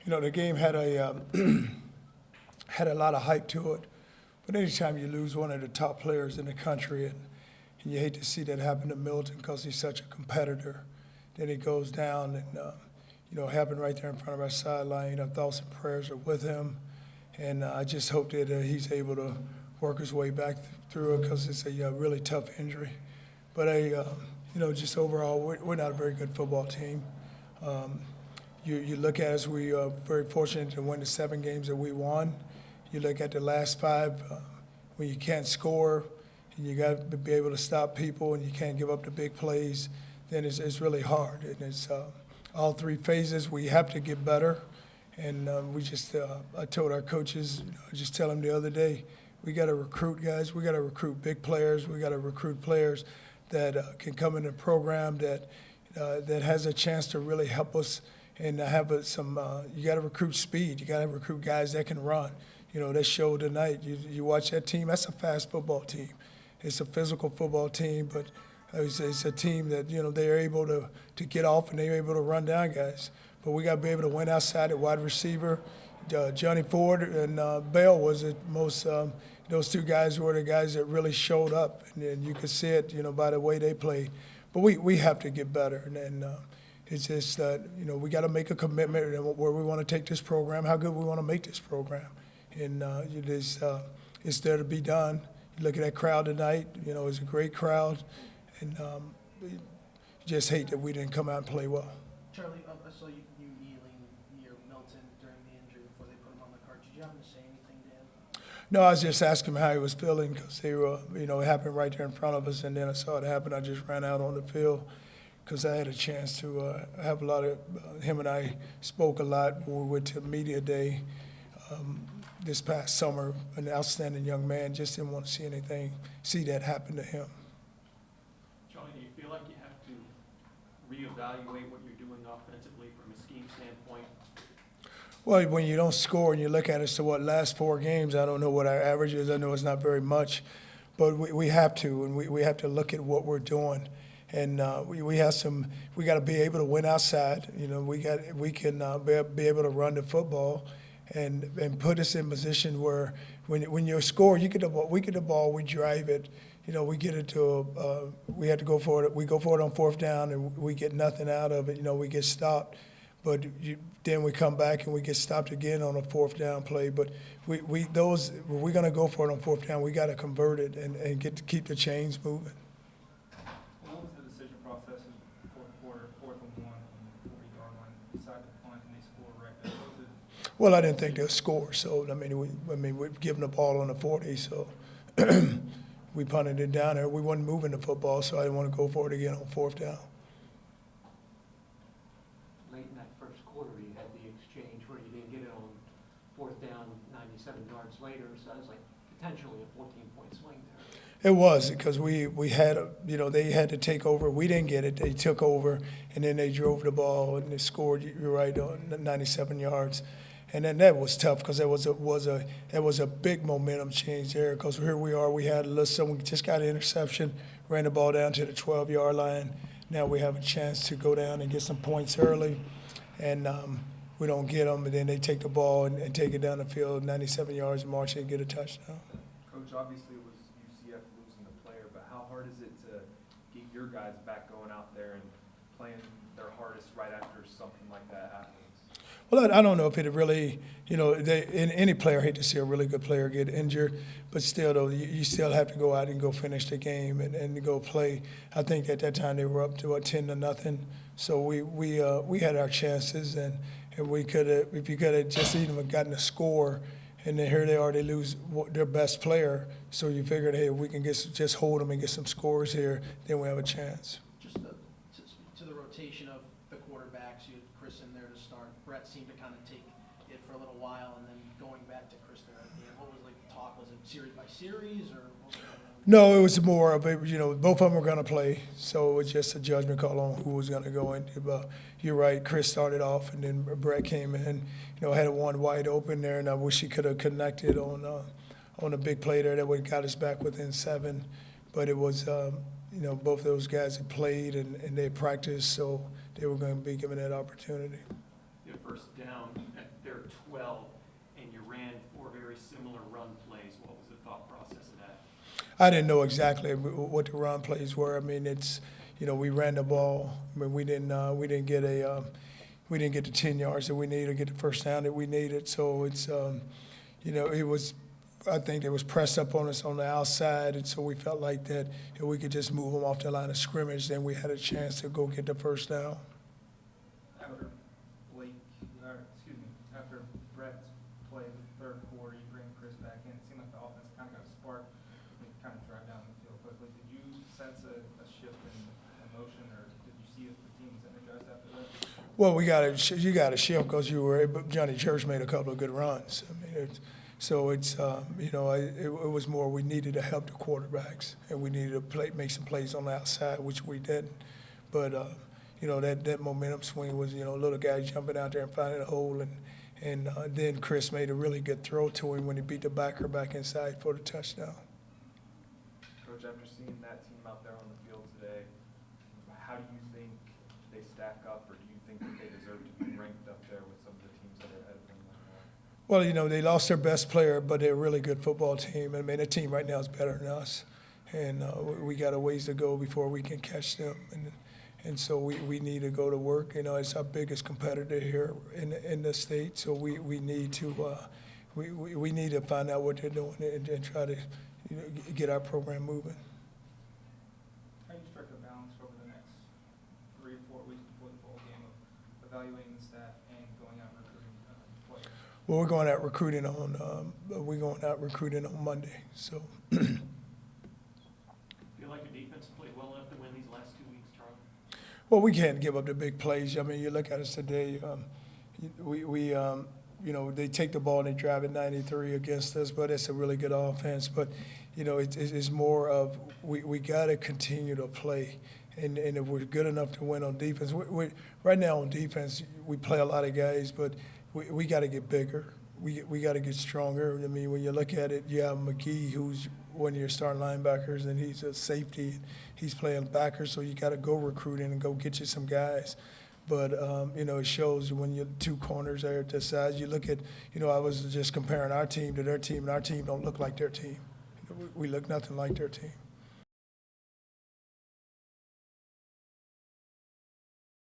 The game had a had a lot of hype to it. But anytime you lose one of the top players in the country, and you hate to see that happen to Milton because he's such a competitor, then he goes down and, happened right there in front of our sideline. Thoughts and prayers are with him. And I just hope that he's able to work his way back through it because it's a really tough injury. But, just overall, we're not a very good football team. You look at us, we are very fortunate to win the 7 games that we won. You look at the last 5, when you can't score and you got to be able to stop people and you can't give up the big plays, then it's really hard. And it's all 3 phases. We have to get better. And I told our coaches, just tell them the other day, we got to recruit guys. We got to recruit big players. We got to recruit players that can come in the program that has a chance to really help us and have you got to recruit speed. You got to recruit guys that can run. That showed tonight. You watch that team. That's a fast football team. It's a physical football team, but it's a team that they're able to get off and they're able to run down guys. But we got to be able to win outside at wide receiver. Johnny Ford and Bell was the most. Those 2 guys were the guys that really showed up, and you could see it, by the way they played. But we have to get better, and it's just that we got to make a commitment where we want to take this program, how good we want to make this program, and it's there to be done. You look at that crowd tonight. It's a great crowd, and you just hate that we didn't come out and play well. Charlie, I saw you kneeling near Milton during the injury before they put him on the cart. Did you happen to say anything to him? No, I was just asking him how he was feeling because they were, it happened right there in front of us, and then I saw it happen. I just ran out on the field because I had a chance to have a lot of him and I spoke a lot when we went to media day this past summer. An outstanding young man, just didn't want to see that happen to him. Charlie, do you feel like you have to reevaluate what you're doing offensively from a scheme standpoint? Well, when you don't score and you look at it, so last 4 games, I don't know what our average is. I know it's not very much, but we have to, and we have to look at what we're doing. And we got to be able to win outside. We can be able to run the football and put us in position where when you score, we get the ball, we drive it. We get it to we have to go for it. We go for it on 4th down, and we get nothing out of it. We get stopped. But then we come back and we get stopped again on a 4th down play. But we're going to go for it on 4th down. We got to convert it and keep the chains moving. What was the decision process in the 4th quarter, 4th and 1 on the 40-yard line? Decided to punt and they score right there. Well, I didn't think they'll score. So we're giving the ball on the 40. So we punted it down there. We wasn't moving the football, so I didn't want to go for it again on 4th down. Late in that first quarter, you had the exchange where you didn't get it on 4th down 97 yards later, so it was like potentially a 14-point swing there. It was because we had, they had to take over. We didn't get it. They took over, and then they drove the ball, and they scored, you're right, on 97 yards. And then that was tough because that was a big momentum change there because here we are. We had someone just got an interception, ran the ball down to the 12-yard line. Now we have a chance to go down and get some points early, and we don't get them, and then they take the ball and take it down the field 97 yards and march and get a touchdown. Coach, obviously it was UCF losing the player, but how hard is it to get your guys back going out there and playing their hardest right after something like that happens? Well, I don't know if it really, any player, I hate to see a really good player get injured, but still, though, you still have to go out and go finish the game and go play. I think at that time they were up to 10-0, so we had our chances, and we could have, if you could have just even gotten a score, and then here they are, they lose their best player, so you figured, hey, if we can just hold them and get some scores here, then we have a chance. Just to speak to the rotation of the quarterbacks, you had Chris in there to start. Brett seemed to kind of take it for a little while, and then going back to Chris there at the end. What was the talk? Was it series by series, or what was going on? No, it was more of a, both of them were going to play, so it was just a judgment call on who was going to go in. But you're right, Chris started off, and then Brett came in, had one wide open there, and I wish he could have connected on a big play there that would have got us back within 7. But it was, both of those guys had played and they practiced, so they were going to be given that opportunity. Your first down at third 12, and you ran 4 very similar run plays. What was the thought process of that? I didn't know exactly what the run plays were. I mean, it's, we ran the ball, but we didn't get the 10 yards that we needed to get the first down that we needed. So it's, it was, I think they was pressed up on us on the outside, and so we felt like that if we could just move them off the line of scrimmage, then we had a chance to go get the first down. After after Brett's play in the third quarter, you bring Chris back in. It seemed like the offense kind of got a spark and kind of drive down the field quickly. Did you sense a shift in emotion, or did you see if the team was energized after that? Well, you got to shift because Johnny Church made a couple of good runs. I mean, it was more we needed to help the quarterbacks, and we needed to make some plays on the outside, which we didn't. But that momentum swing was little guy jumping out there and finding a hole, and then Chris made a really good throw to him when he beat the backer back inside for the touchdown. Coach, after seeing that team out there on the field today, how do you think they stack up, or do you think that they deserve to be ranked up there with some of the teams that are ahead of them right now? Well, they lost their best player, but they're a really good football team. I mean, the team right now is better than us, and we got a ways to go before we can catch them. And so we need to go to work. It's our biggest competitor here in the state, so we need to we need to find out what they're doing and try to get our program moving. How do you strike a balance over the next 3 or 4 weeks before the bowl game of evaluating the staff and going out recruiting players? Well, we're going out recruiting on Monday. So Feel like your defense played well enough to win these last 2 weeks, Charlie? well, we can't give up the big plays. I mean, you look at us today. They take the ball and they drive it 93 against us, but it's a really good offense. But it's more of we got to continue to play, and if we're good enough to win on defense, right now on defense we play a lot of guys, but we got to get bigger. We got to get stronger. I mean, when you look at it, you have McGee, who's one of your starting linebackers, and he's a safety. He's playing backer, so you got to go recruiting and go get you some guys. But, it shows when your 2 corners are at this size. You look at, I was just comparing our team to their team, and our team don't look like their team. We look nothing like their team.